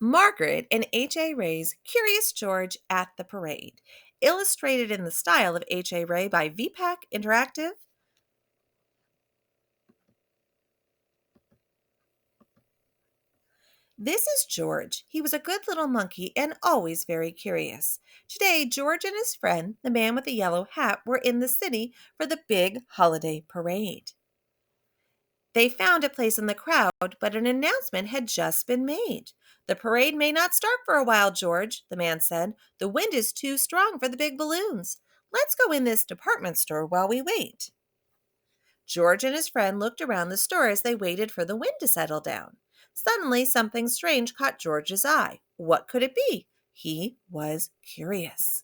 Margaret and H.A. Ray's Curious George at the Parade, illustrated in the style of H.A. Ray by VPAC Interactive. This is George. He was a good little monkey and always very curious. Today, George and his friend, the man with the yellow hat, were in the city for the big holiday parade. They found a place in the crowd, but an announcement had just been made. "The parade may not start for a while, George," the man said. "The wind is too strong for the big balloons. Let's go in this department store while we wait." George and his friend looked around the store as they waited for the wind to settle down. Suddenly, something strange caught George's eye. What could it be? He was curious.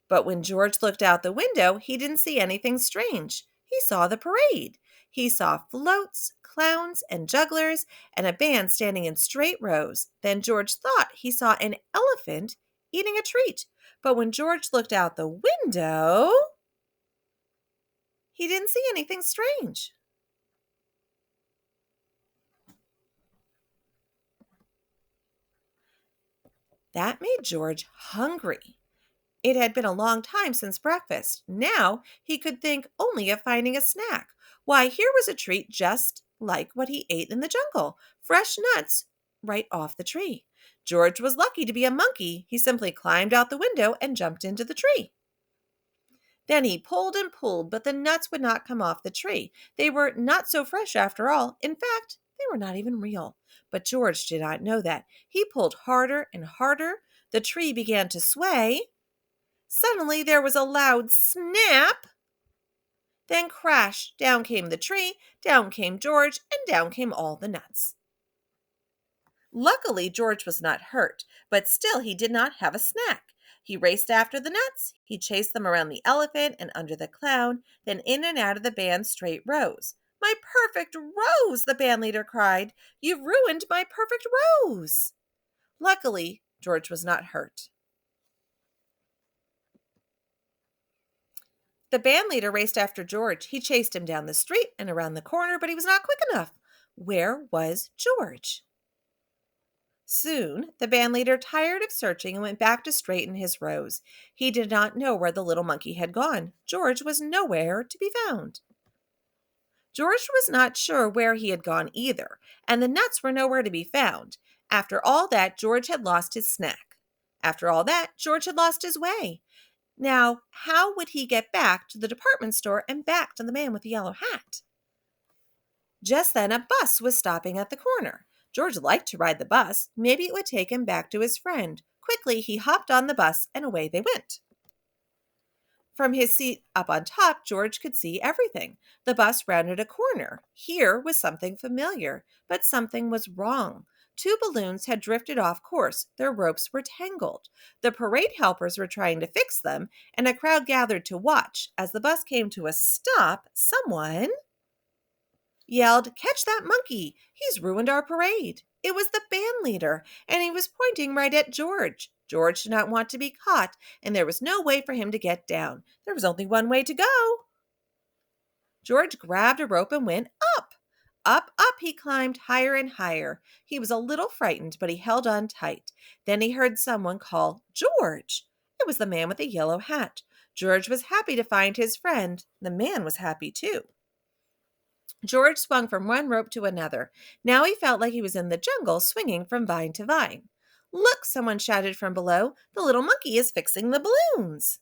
But when George looked out the window, he didn't see anything strange. He saw the parade. He saw floats, clowns, and jugglers, and a band standing in straight rows. Then George thought he saw an elephant eating a treat. But when George looked out the window, he didn't see anything strange. That made George hungry. It had been a long time since breakfast. Now he could think only of finding a snack. Why, here was a treat just like what he ate in the jungle, fresh nuts right off the tree. George was lucky to be a monkey. He simply climbed out the window and jumped into the tree. Then he pulled and pulled, but the nuts would not come off the tree. They were not so fresh after all. In fact, they were not even real. But George did not know that. He pulled harder and harder. The tree began to sway. Suddenly there was a loud snap. Then crash, down came the tree, down came George, and down came all the nuts. Luckily, George was not hurt, but still he did not have a snack. He raced after the nuts. He chased them around the elephant and under the clown, then in and out of the band's straight rows. "My perfect rose!" the band leader cried. "You've ruined my perfect rose!" Luckily, George was not hurt. The band leader raced after George. He chased him down the street and around the corner, but he was not quick enough. Where was George? Soon, the band leader tired of searching and went back to straighten his rows. He did not know where the little monkey had gone. George was nowhere to be found. George was not sure where he had gone either, and the nuts were nowhere to be found. After all that, George had lost his snack. After all that, George had lost his way. Now, how would he get back to the department store and back to the man with the yellow hat? Just then, a bus was stopping at the corner. George liked to ride the bus. Maybe it would take him back to his friend. Quickly, he hopped on the bus, and away they went. From his seat up on top, George could see everything. The bus rounded a corner. Here was something familiar, but something was wrong. Two balloons had drifted off course. Their ropes were tangled. The parade helpers were trying to fix them, and a crowd gathered to watch. As the bus came to a stop, someone yelled, "Catch that monkey! He's ruined our parade." It was the band leader, and he was pointing right at George. George did not want to be caught, and there was no way for him to get down. There was only one way to go. George grabbed a rope and went up. Up, up he climbed, higher and higher. He was a little frightened, but he held on tight. Then he heard someone call, "George!" It was the man with the yellow hat. George was happy to find his friend. The man was happy too. George swung from one rope to another. Now he felt like he was in the jungle, swinging from vine to vine. "Look," someone shouted from below, "the little monkey is fixing the balloons."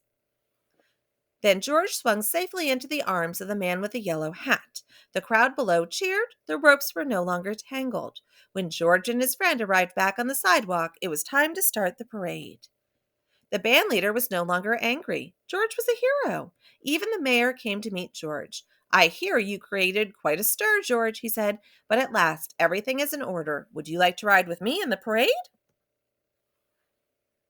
Then George swung safely into the arms of the man with the yellow hat. The crowd below cheered. The ropes were no longer tangled. When George and his friend arrived back on the sidewalk, it was time to start the parade. The band leader was no longer angry. George was a hero. Even the mayor came to meet George. "I hear you created quite a stir, George," he said, "but at last everything is in order. Would you like to ride with me in the parade?"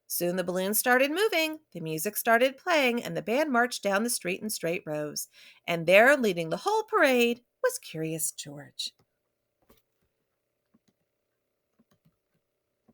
Soon the balloons started moving, the music started playing, and the band marched down the street in straight rows. And there, leading the whole parade, was Curious George.